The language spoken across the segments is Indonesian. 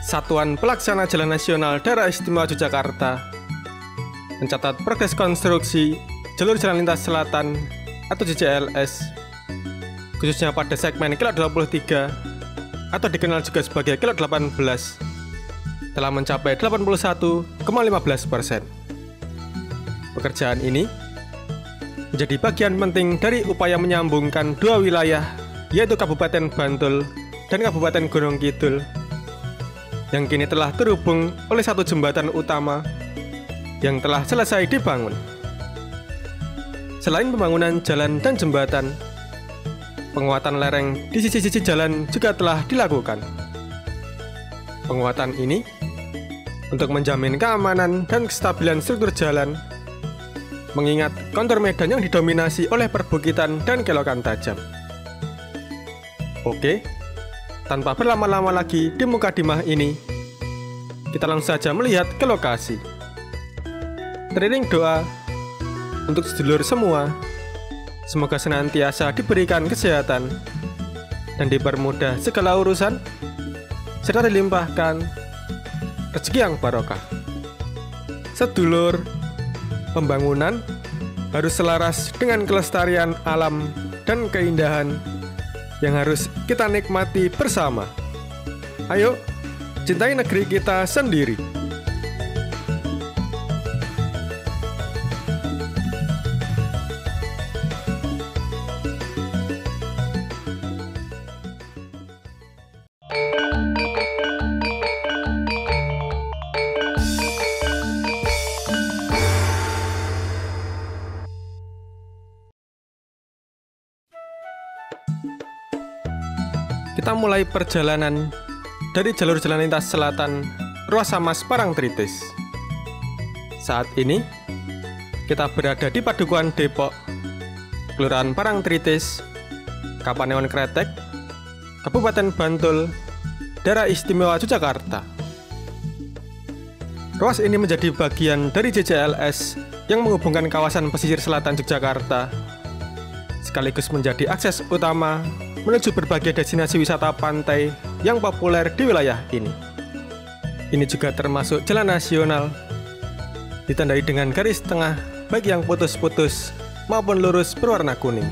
Satuan Pelaksana Jalan Nasional Daerah Istimewa Yogyakarta mencatat progres konstruksi jalur jalan lintas selatan atau JJLS, khususnya pada segmen Kilok 23 atau dikenal juga sebagai Kilok 18, telah mencapai 81,15%. Pekerjaan ini menjadi bagian penting dari upaya menyambungkan dua wilayah, yaitu Kabupaten Bantul dan Kabupaten Gunung Kidul, yang kini telah terhubung oleh satu jembatan utama yang telah selesai dibangun. Selain pembangunan jalan dan jembatan, penguatan lereng di sisi-sisi jalan juga telah dilakukan. Penguatan ini untuk menjamin keamanan dan kestabilan struktur jalan, mengingat kontur medan yang didominasi oleh perbukitan dan kelokan tajam. Oke, tanpa berlama-lama lagi di mukadimah ini, kita langsung saja melihat ke lokasi. Teriring doa untuk sedulur semua, semoga senantiasa diberikan kesehatan dan dipermudah segala urusan, serta dilimpahkan rezeki yang barokah. Sedulur, pembangunan harus selaras dengan kelestarian alam dan keindahan yang harus kita nikmati bersama. Ayo, cintai negeri kita sendiri. Kita mulai perjalanan dari jalur jalan lintas selatan Ruas Samas Parangtritis. Saat ini kita berada di Padukuhan Depok, Kelurahan Parangtritis, Kapanewon Kretek, Kabupaten Bantul, Daerah Istimewa Yogyakarta. Ruas ini menjadi bagian dari JJLS yang menghubungkan kawasan pesisir selatan Yogyakarta, sekaligus menjadi akses utama menuju berbagai destinasi wisata pantai yang populer di wilayah ini. Ini juga termasuk jalan nasional, ditandai dengan garis tengah baik yang putus-putus maupun lurus berwarna kuning.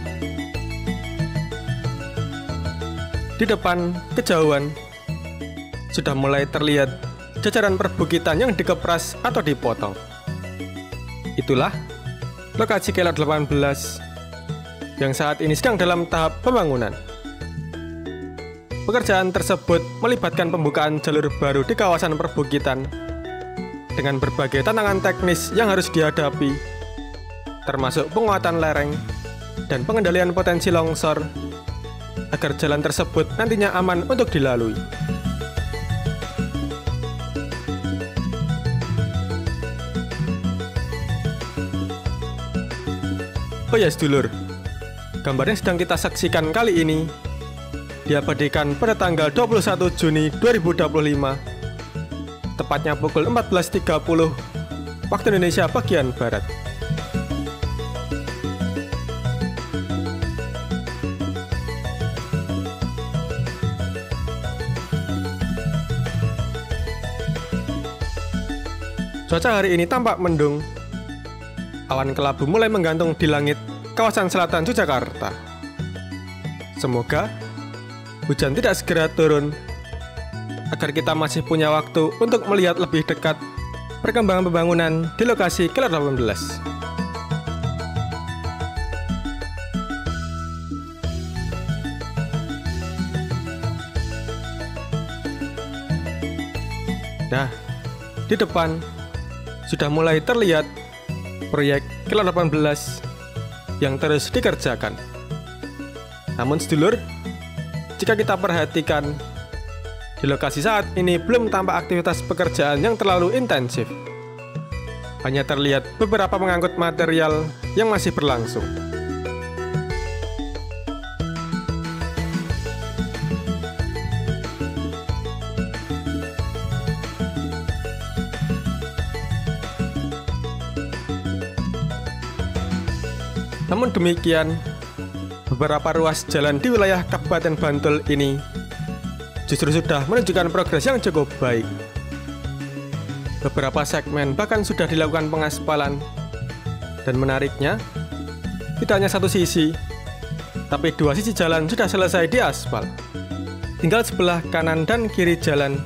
Di depan, kejauhan, sudah mulai terlihat jajaran perbukitan yang dikepras atau dipotong. Itulah lokasi Kilok 18 yang saat ini sedang dalam tahap pembangunan. Pekerjaan tersebut melibatkan pembukaan jalur baru di kawasan perbukitan dengan berbagai tantangan teknis yang harus dihadapi, termasuk penguatan lereng dan pengendalian potensi longsor agar jalan tersebut nantinya aman untuk dilalui. Oh ya sedulur, gambar yang sedang kita saksikan kali ini diabadikan pada tanggal 21 Juni 2025, tepatnya pukul 14.30 waktu Indonesia bagian Barat. Cuaca hari ini tampak mendung. Awan kelabu mulai menggantung di langit kawasan selatan Yogyakarta. Semoga hujan tidak segera turun, agar kita masih punya waktu untuk melihat lebih dekat perkembangan pembangunan di lokasi Kilok 18. Nah, di depan sudah mulai terlihat proyek Kilok 18 yang terus dikerjakan. Namun sedulur, jika kita perhatikan, di lokasi saat ini belum tampak aktivitas pekerjaan yang terlalu intensif. Hanya terlihat beberapa pengangkut material yang masih berlangsung. Namun demikian, beberapa ruas jalan di wilayah Kabupaten Bantul ini justru sudah menunjukkan progres yang cukup baik. Beberapa segmen bahkan sudah dilakukan pengaspalan, dan menariknya, tidak hanya satu sisi, tapi dua sisi jalan sudah selesai diaspal. Tinggal sebelah kanan dan kiri jalan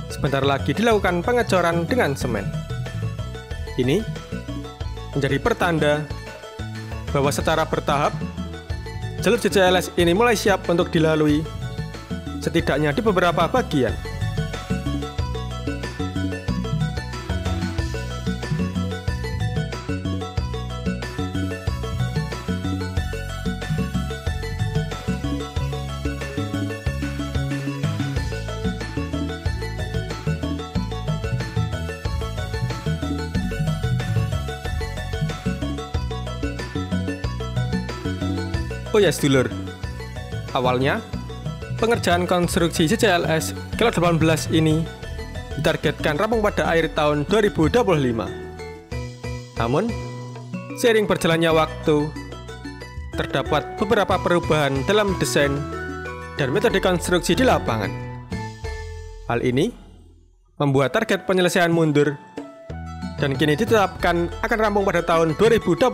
sebentar lagi dilakukan pengecoran dengan semen. Ini menjadi pertanda bahwa secara bertahap jalur JCLS ini mulai siap untuk dilalui, setidaknya di beberapa bagian. Oh ya sedulur, awalnya pengerjaan konstruksi JCLS Kilometer 18 ini ditargetkan rampung pada akhir tahun 2025. Namun, seiring berjalannya waktu, terdapat beberapa perubahan dalam desain dan metode konstruksi di lapangan. Hal ini membuat target penyelesaian mundur dan kini ditetapkan akan rampung pada tahun 2026.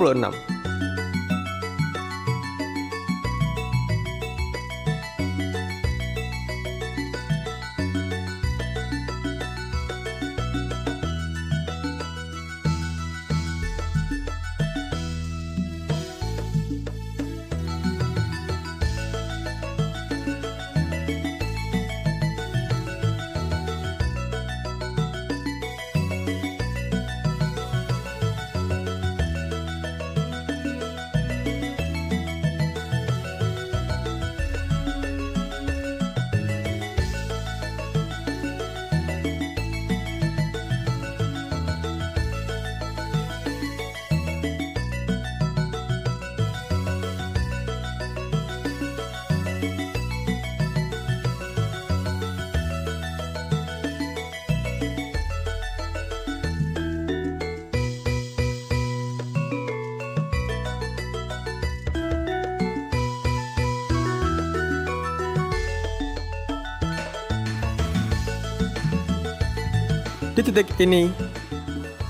Di titik ini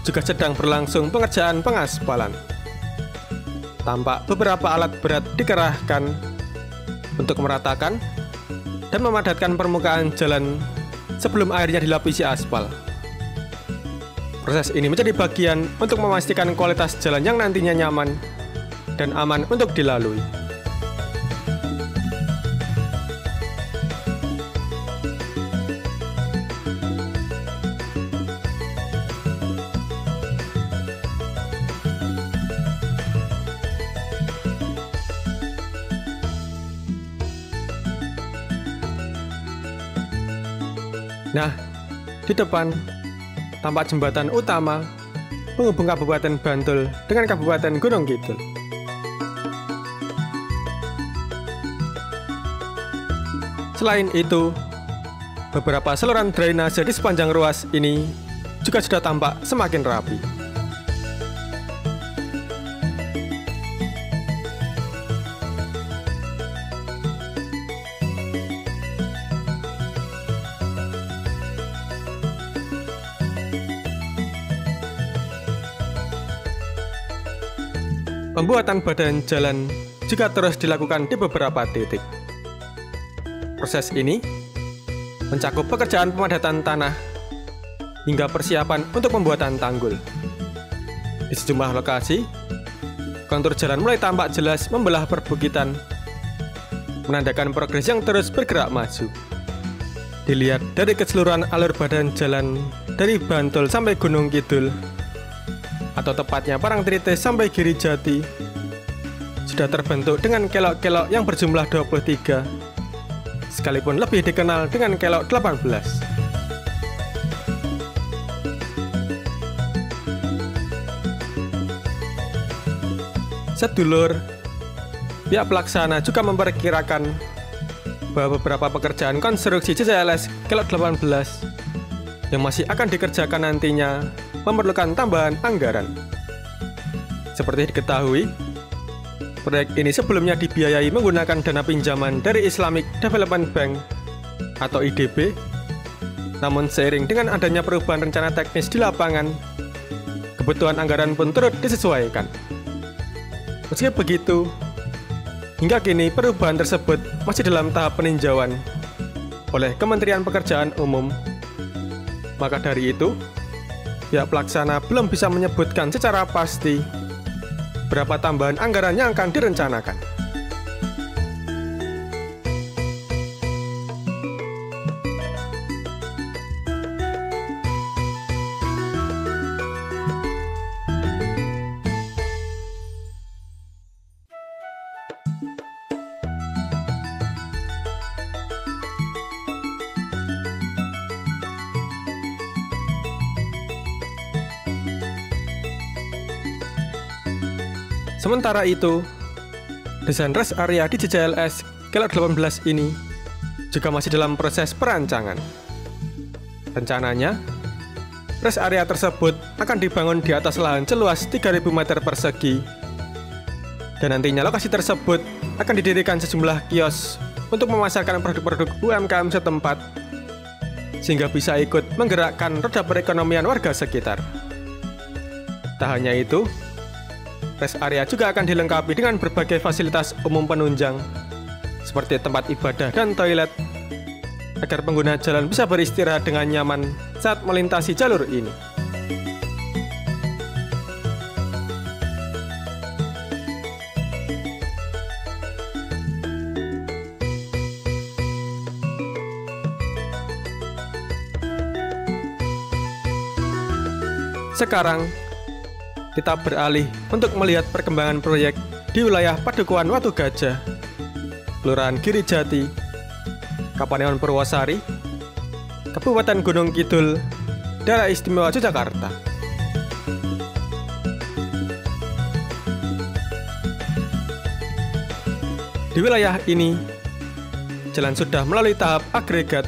juga sedang berlangsung pengerjaan pengaspalan. Tampak beberapa alat berat dikerahkan untuk meratakan dan memadatkan permukaan jalan sebelum akhirnya dilapisi aspal. Proses ini menjadi bagian untuk memastikan kualitas jalan yang nantinya nyaman dan aman untuk dilalui. Nah, di depan tampak jembatan utama penghubung Kabupaten Bantul dengan Kabupaten Gunung Kidul. Selain itu, beberapa saluran drainase di sepanjang ruas ini juga sudah tampak semakin rapi. Pembuatan badan jalan juga terus dilakukan di beberapa titik. Proses ini mencakup pekerjaan pemadatan tanah hingga persiapan untuk pembuatan tanggul. Di sejumlah lokasi, kontur jalan mulai tampak jelas membelah perbukitan, menandakan progres yang terus bergerak maju. Dilihat dari keseluruhan alur badan jalan dari Bantul sampai Gunung Kidul, atau tepatnya Parangtritis sampai Girijati, sudah terbentuk dengan kelok-kelok yang berjumlah 23, sekalipun lebih dikenal dengan kelok 18. Sedulur, pihak pelaksana juga memperkirakan bahwa beberapa pekerjaan konstruksi JCLS kelok 18 yang masih akan dikerjakan nantinya memerlukan tambahan anggaran. Seperti diketahui, proyek ini sebelumnya dibiayai menggunakan dana pinjaman dari Islamic Development Bank atau IDB. Namun seiring dengan adanya perubahan rencana teknis di lapangan, kebutuhan anggaran pun turut disesuaikan. Meski begitu, hingga kini perubahan tersebut masih dalam tahap peninjauan oleh Kementerian Pekerjaan Umum. Maka dari itu, pihak pelaksana belum bisa menyebutkan secara pasti berapa tambahan anggaran yang akan direncanakan. Sementara itu, desain rest area di JCLS Kelot 18 ini juga masih dalam proses perancangan. Rencananya, rest area tersebut akan dibangun di atas lahan seluas 3.000 meter persegi, dan nantinya lokasi tersebut akan didirikan sejumlah kios untuk memasarkan produk-produk UMKM setempat, sehingga bisa ikut menggerakkan roda perekonomian warga sekitar. Tak hanya itu, rest area juga akan dilengkapi dengan berbagai fasilitas umum penunjang seperti tempat ibadah dan toilet, agar pengguna jalan bisa beristirahat dengan nyaman saat melintasi jalur ini. Sekarang, kita beralih untuk melihat perkembangan proyek di wilayah Padukuhan Watu Gajah, Kelurahan Girijati, Kapanewon Purwosari, Kabupaten Gunung Kidul, Daerah Istimewa Yogyakarta. Di wilayah ini, jalan sudah melalui tahap agregat,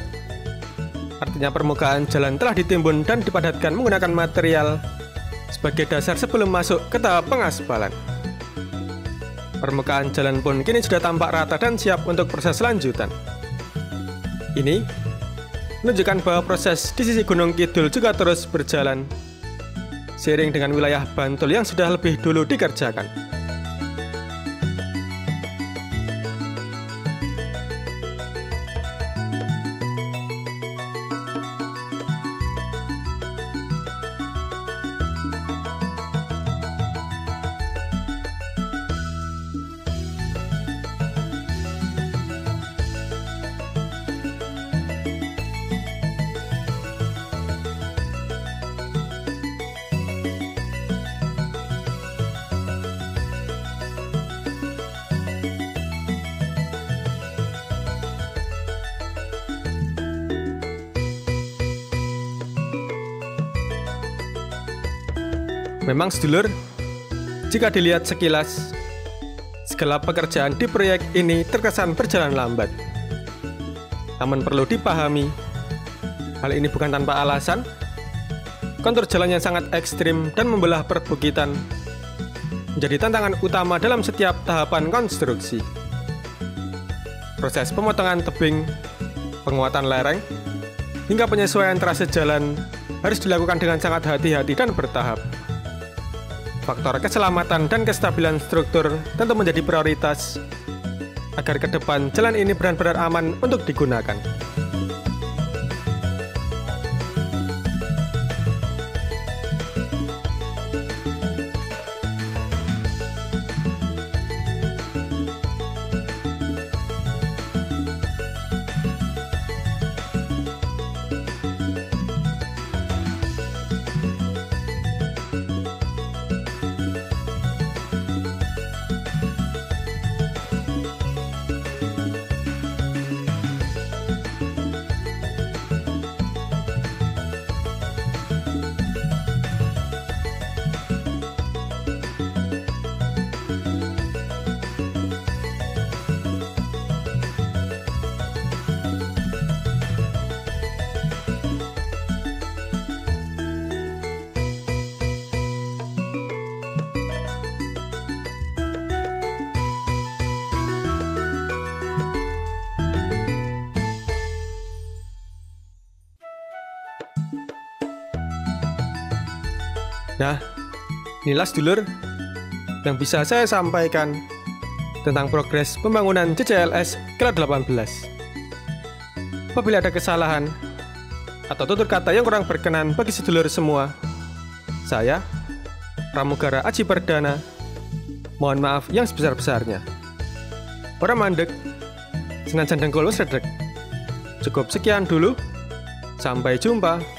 artinya permukaan jalan telah ditimbun dan dipadatkan menggunakan material sebagai dasar sebelum masuk ke tahap pengaspalan. Permukaan jalan pun kini sudah tampak rata dan siap untuk proses lanjutan. Ini menunjukkan bahwa proses di sisi Gunung Kidul juga terus berjalan, seiring dengan wilayah Bantul yang sudah lebih dulu dikerjakan. Memang sedulur, jika dilihat sekilas, segala pekerjaan di proyek ini terkesan berjalan lambat. Namun perlu dipahami, hal ini bukan tanpa alasan. Kontur jalan yang sangat ekstrim dan membelah perbukitan menjadi tantangan utama dalam setiap tahapan konstruksi. Proses pemotongan tebing, penguatan lereng, hingga penyesuaian trase jalan harus dilakukan dengan sangat hati-hati dan bertahap. Faktor keselamatan dan kestabilan struktur tentu menjadi prioritas agar ke depan jalan ini benar-benar aman untuk digunakan. Nah, inilah sedulur yang bisa saya sampaikan tentang progres pembangunan JCLS kelas 18. Apabila ada kesalahan atau tutur kata yang kurang berkenan bagi sedulur semua, saya, Pramugara Aji Perdana, mohon maaf yang sebesar-besarnya. Ora mandek, senajan dengkul wis redeg. Cukup sekian dulu. Sampai jumpa.